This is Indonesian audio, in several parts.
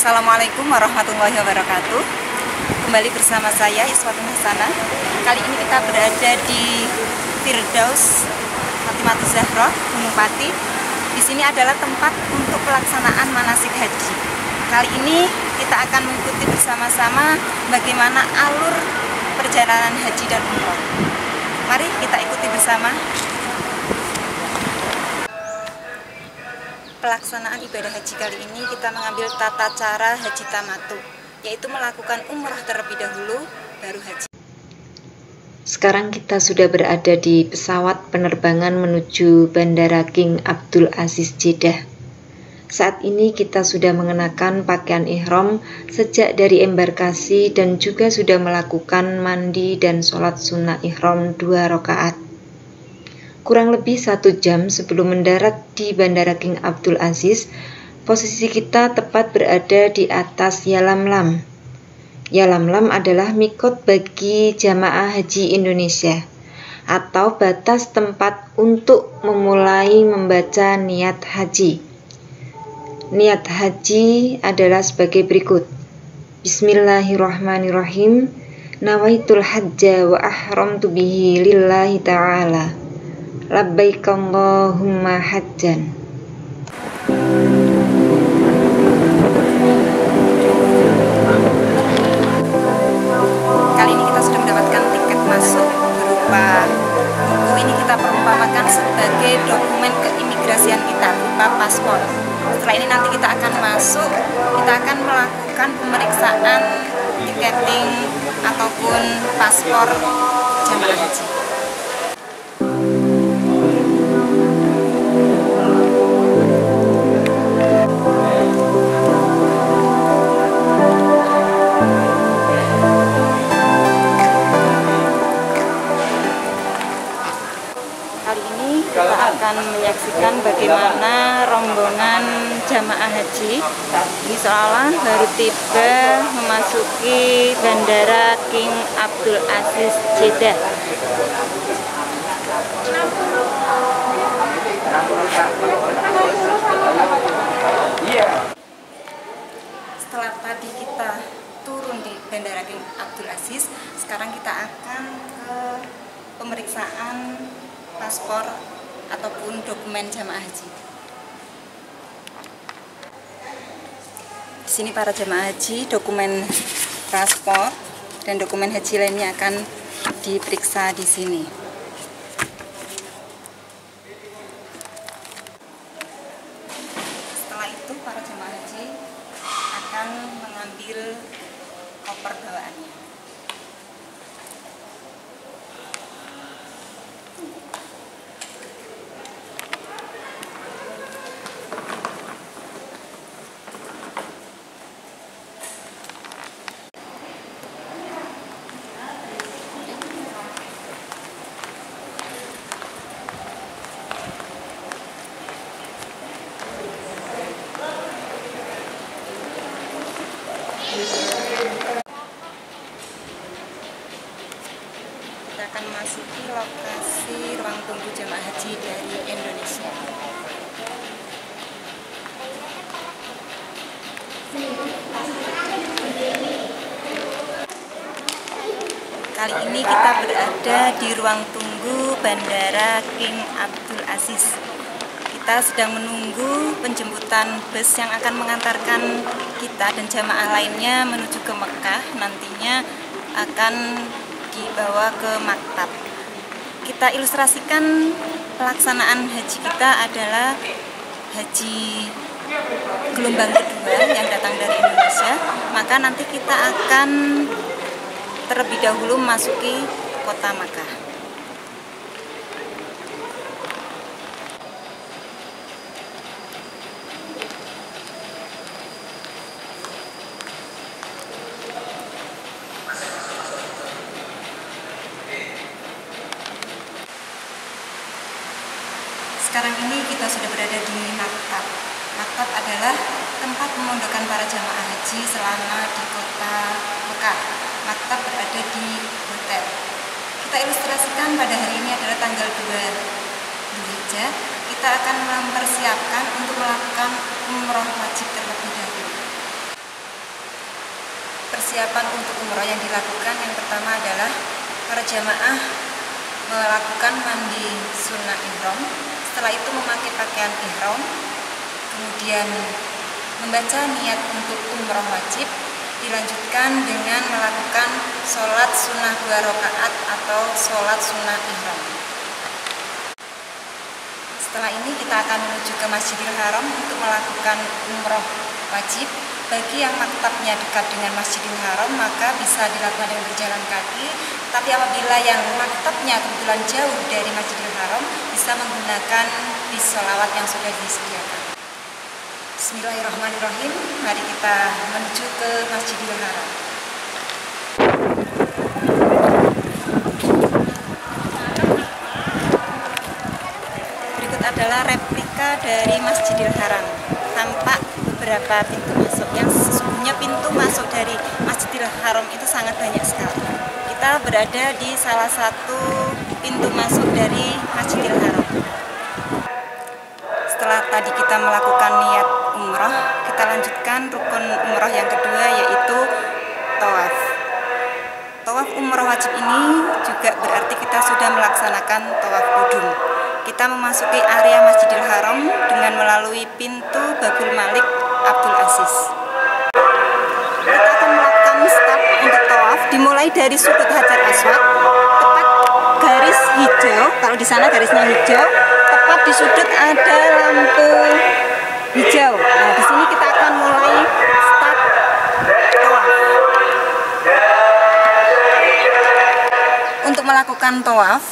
Assalamualaikum warahmatullahi wabarakatuh. Kembali bersama saya Iswatun Hasanah. Kali ini kita berada di Firdaus Fatimahuz Zahroh Gunung Pati. Di sini adalah tempat untuk pelaksanaan manasik haji. Kali ini kita akan mengikuti bersama-sama bagaimana alur perjalanan haji dan umroh. Mari kita ikuti bersama. Pelaksanaan ibadah haji kali ini kita mengambil tata cara haji tamatu, yaitu melakukan umrah terlebih dahulu, baru haji. Sekarang kita sudah berada di pesawat penerbangan menuju Bandara King Abdul Aziz Jeddah. Saat ini kita sudah mengenakan pakaian ihram sejak dari embarkasi dan juga sudah melakukan mandi dan sholat sunnah ihram 2 rakaat. Kurang lebih 1 jam sebelum mendarat di Bandara King Abdul Aziz, posisi kita tepat berada di atas Yalamlam. Yalamlam adalah mikot bagi jamaah haji Indonesia, atau batas tempat untuk memulai membaca niat haji. Niat haji adalah sebagai berikut. Bismillahirrahmanirrahim. Nawaitul hajja wa ahramtu bihi lillahi ta'ala. Labbaik Allahumma hajjan. Kali ini kita sudah mendapatkan tiket masuk berupa buku. Ini kita perumpamakan sebagai dokumen keimigrasian kita berupa paspor. Setelah ini nanti kita akan masuk, kita akan melakukan pemeriksaan tiketing ataupun paspor jamaah haji. Kali ini kita akan menyaksikan bagaimana rombongan jamaah haji ini seolah baru tiba memasuki Bandara King Abdul Aziz Jeddah. Setelah tadi kita turun di Bandara King Abdul Aziz, sekarang kita akan ke pemeriksaan paspor ataupun dokumen jamaah haji. Di sini para jamaah haji, dokumen paspor dan dokumen haji lainnya akan diperiksa di sini. Setelah itu para jamaah haji akan mengambil koper bawaannya. Kita akan memasuki lokasi ruang tunggu jamaah haji dari Indonesia. Kali ini kita berada di ruang tunggu Bandara King Abdul Aziz. Kita sedang menunggu penjemputan bus yang akan mengantarkan kita dan jamaah lainnya menuju ke Mekah. Nantinya akan dibawa ke maktab. Kita ilustrasikan pelaksanaan haji kita adalah haji gelombang kedua yang datang dari Indonesia. Maka nanti kita akan terlebih dahulu memasuki kota Makkah. Sekarang ini kita sudah berada di maktab. Maktab adalah tempat pemondokan para jamaah haji selama di kota Mekah. Maktab berada di hotel. Kita ilustrasikan pada hari ini adalah tanggal 2 Dzulhijjah. Kita akan mempersiapkan untuk melakukan umroh wajib terlebih dahulu. persiapan untuk umroh yang dilakukan, yang pertama adalah para jamaah melakukan mandi sunnah ihram. Setelah itu memakai pakaian ihram, kemudian membaca niat untuk umroh wajib, dilanjutkan dengan melakukan sholat sunnah 2 rakaat atau sholat sunnah ihram. Setelah ini kita akan menuju ke Masjidil Haram untuk melakukan umroh wajib. Bagi yang maktabnya dekat dengan Masjidil Haram, maka bisa dilakukan dengan berjalan kaki. Tapi apabila yang maktabnya kebetulan jauh dari Masjidil Haram, bisa menggunakan bis sholawat yang sudah disediakan. Bismillahirrahmanirrahim. Mari kita menuju ke Masjidil Haram. Berikut adalah replika dari Masjidil Haram. Tampak beberapa pintu masuk, yang sesungguhnya pintu masuk dari Masjidil Haram itu sangat banyak sekali. Kita berada di salah satu pintu masuk dari Masjidil Haram. Setelah tadi kita melakukan niat umroh, kita lanjutkan rukun umroh yang kedua, yaitu tawaf. Tawaf umroh wajib ini juga berarti kita sudah melaksanakan tawaf qudum. Kita memasuki area Masjidil Haram dengan melalui pintu Babul Malik Abdul Aziz. Kita akan melakukan start untuk tawaf dimulai dari sudut Hajar Aswad, tepat garis hijau. Kalau di sana garisnya hijau, tepat di sudut ada lampu hijau. Nah, di sini kita akan mulai start tawaf. Untuk melakukan tawaf,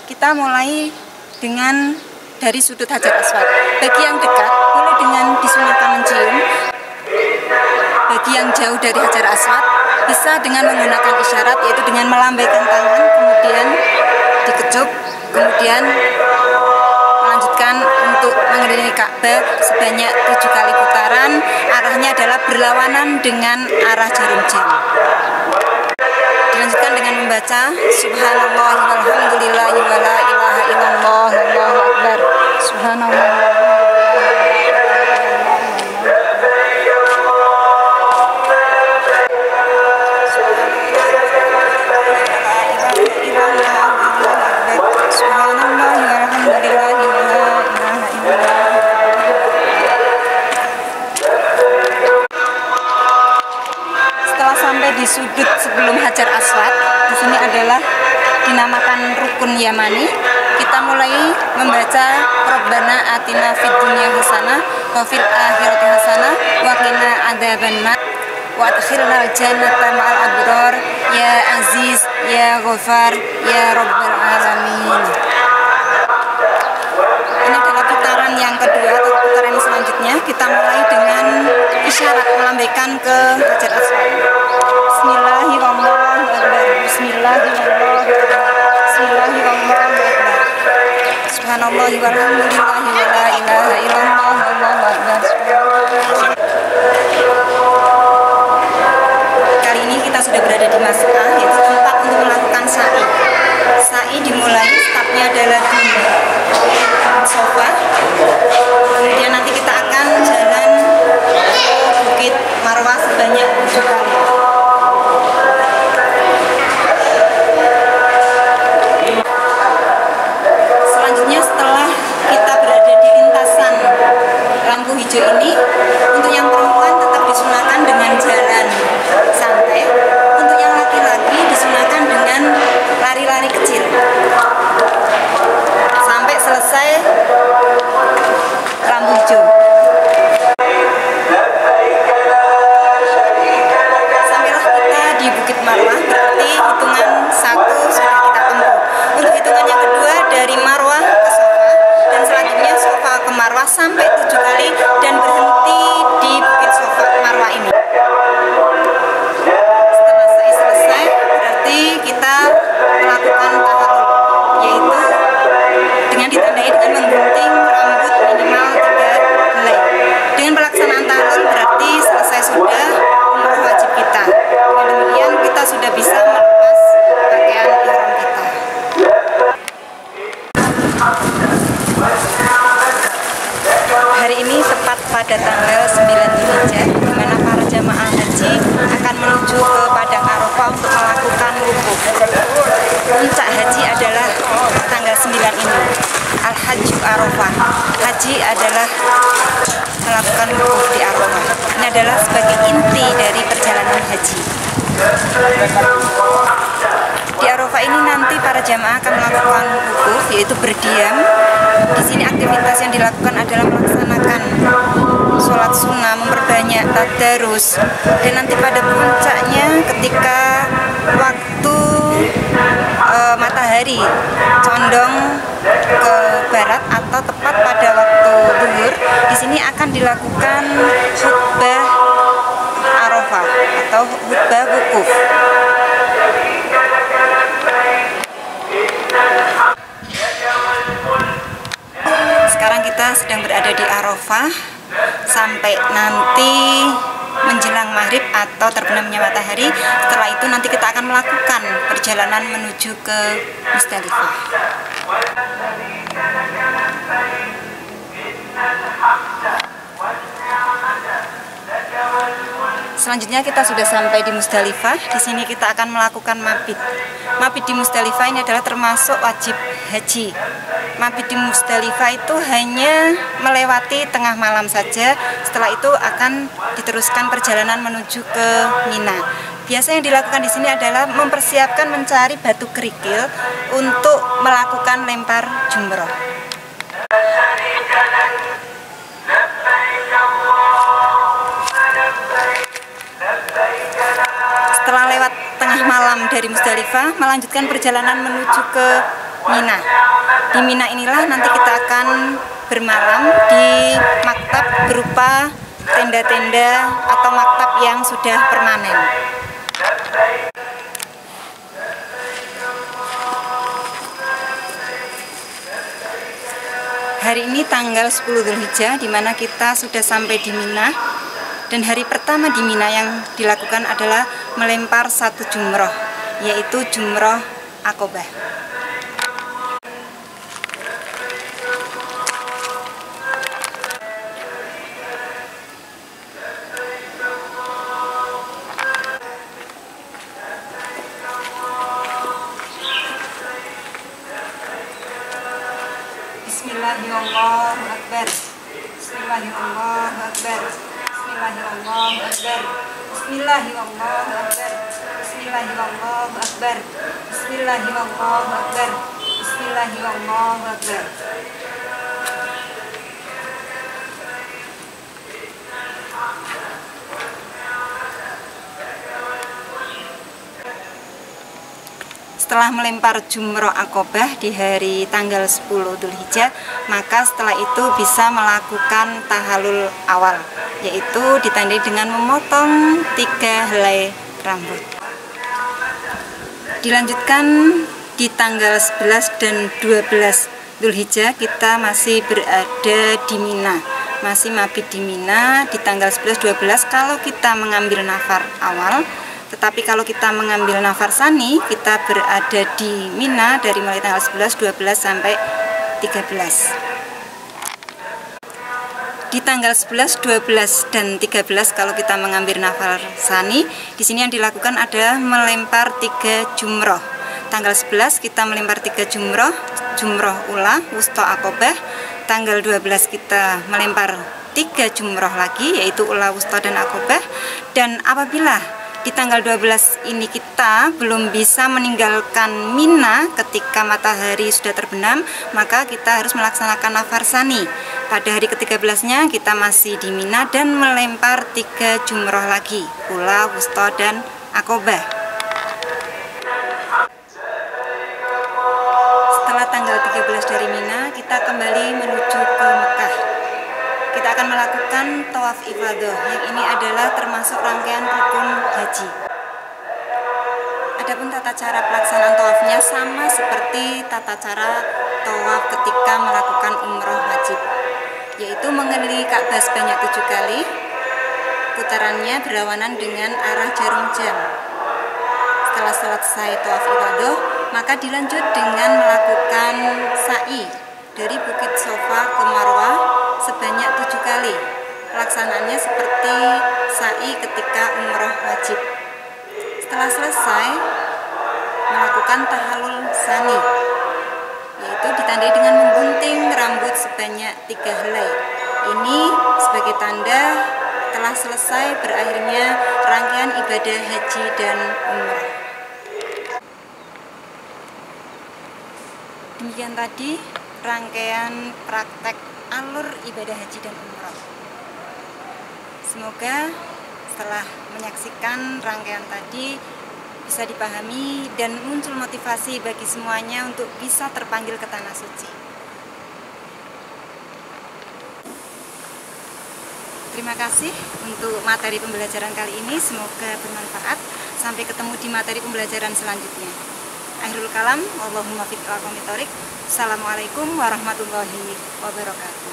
kita mulai dengan dari sudut Hajar Aswad. Bagi yang dekat, boleh dengan disunahkan mencium. Bagi yang jauh dari Hajar Aswad, bisa dengan menggunakan isyarat, yaitu dengan melambaikan tangan, kemudian dikecup, kemudian melanjutkan untuk mengelilingi Ka'bah sebanyak 7 kali putaran. Arahnya adalah berlawanan dengan arah jarum jam. Dilanjutkan dengan membaca Subhanallah walhamdulillahi wa la ilaha illallah wallahu akbar. Subhanallah. Di sudut sebelum Hajar Aswad, di sini adalah dinamakan rukun Yamani. Kita mulai membaca Rabbana atina fid dunya hasanah wa fil akhirati hasanah wa qina adzabannar wa adkhilnal jannata ma'al abrar ya aziz ya ghafar ya rabbal alamin. Ini adalah putaran yang kedua atau putaran yang selanjutnya. Kita mulai dengan isyarat melambaikan ke Hajar Aswad. Bismillahirrahmanirrahim. Bismillahirrahmanirrahim. Subhanallah walhamdulillahi wa la ilaha illallah wallahu akbar. Kali ini kita sudah berada di Mas'ah, yaitu tempat untuk melakukan sa'i. Sa'i dimulai, startnya adalah di Sofa. Kemudian nanti kita akan jalan ke Bukit Marwah sebanyak 7 kali. Lampu hijau ini, untuk yang perempuan tetap disunahkan dengan jalan santai, untuk yang laki-laki disunahkan dengan lari-lari kecil. menuju ke Padang Arafah untuk melakukan wukuf. Puncak haji adalah tanggal 9 ini, Al-Hajju Arafah. Haji adalah melakukan wukuf di Arafah. Ini adalah sebagai inti dari perjalanan haji. Di Arafah ini nanti para jamaah akan melakukan wukuf, yaitu berdiam. Di sini aktivitas yang dilakukan adalah melaksanakan sholat sunnah, memperbanyak tadarus, dan nanti pada puncaknya ketika waktu matahari condong ke barat atau tepat pada waktu zuhur, di sini akan dilakukan khutbah Arafah atau khutbah wukuf. Sekarang kita sedang berada di Arafah sampai nanti menjelang maghrib atau terbenamnya matahari. Setelah itu nanti kita akan melakukan perjalanan menuju ke Musdalifah. Selanjutnya kita sudah sampai di Musdalifah. Di sini kita akan melakukan mabit. Mabit di Musdalifah ini adalah termasuk wajib haji. Mabit di Musdalifah itu hanya melewati tengah malam saja. Setelah itu akan diteruskan perjalanan menuju ke Mina. Biasa yang dilakukan di sini adalah mempersiapkan mencari batu kerikil untuk melakukan lempar jumroh. Setelah lewat tengah malam dari Musdalifah, melanjutkan perjalanan menuju ke Mina. Di Mina inilah nanti kita akan bermalam di maktab berupa tenda-tenda atau maktab yang sudah permanen. Hari ini tanggal 10 Dzulhijjah, di mana kita sudah sampai di Mina. Dan hari pertama di Mina yang dilakukan adalah melempar satu jumroh, yaitu jumroh Aqobah. Bismillahirrahmanirrahim. Bismillahirrahmanirrahim. Bismillahirrahmanirrahim. Bismillahirrahmanirrahim. Bismillahirrahmanirrahim. Bismillahirrahmanirrahim. Setelah melempar jumroh Aqobah di hari tanggal 10 Dzulhijjah, maka setelah itu bisa melakukan tahallul awal, yaitu ditandai dengan memotong 3 helai rambut. Dilanjutkan di tanggal 11 dan 12 Dzulhijjah kita masih berada di Mina, masih mabit di Mina di tanggal 11-12 kalau kita mengambil nafar awal. Tetapi kalau kita mengambil nafar sani, kita berada di Mina dari mulai tanggal 11, 12 sampai 13. Di tanggal 11, 12 dan 13 kalau kita mengambil nafar sani, di sini yang dilakukan adalah melempar 3 jumroh. Tanggal 11 kita melempar 3 jumroh, jumroh ula, wusta Aqobah. Tanggal 12 kita melempar 3 jumroh lagi, yaitu ula, wusta dan Aqobah. Dan apabila di tanggal 12 ini kita belum bisa meninggalkan Mina ketika matahari sudah terbenam, maka kita harus melaksanakan nafar sani. Pada hari ke-13-nya kita masih di Mina dan melempar 3 jumroh lagi, ula, wusta dan Aqobah. Setelah tanggal 13 dari Mina, kita kembali menuju ke Mekah. Kita akan melakukan tawaf ifadah, yang ini adalah termasuk rangkaian rukun haji. Adapun tata cara pelaksanaan tawafnya sama seperti tata cara tawaf ketika melakukan umroh wajib, yaitu mengelilingi Ka'bah sebanyak 7 kali, putarannya berlawanan dengan arah jarum jam. Setelah selesai tawaf ifadah, maka dilanjut dengan melakukan sa'i dari Bukit Sofa ke Marwah sebanyak 7 kali. Pelaksanaannya seperti sa'i ketika umroh wajib. setelah selesai melakukan tahallul sani, yaitu ditandai dengan menggunting rambut sebanyak 3 helai. Ini sebagai tanda telah selesai berakhirnya rangkaian ibadah haji dan umrah. Demikian tadi rangkaian praktek alur ibadah haji dan umrah. Semoga setelah menyaksikan rangkaian tadi bisa dipahami dan muncul motivasi bagi semuanya untuk bisa terpanggil ke Tanah Suci. Terima kasih untuk materi pembelajaran kali ini, semoga bermanfaat. Sampai ketemu di materi pembelajaran selanjutnya. Akhirul kalam, Allahumma fiq wa aqwamit thoriq. Assalamualaikum warahmatullahi wabarakatuh.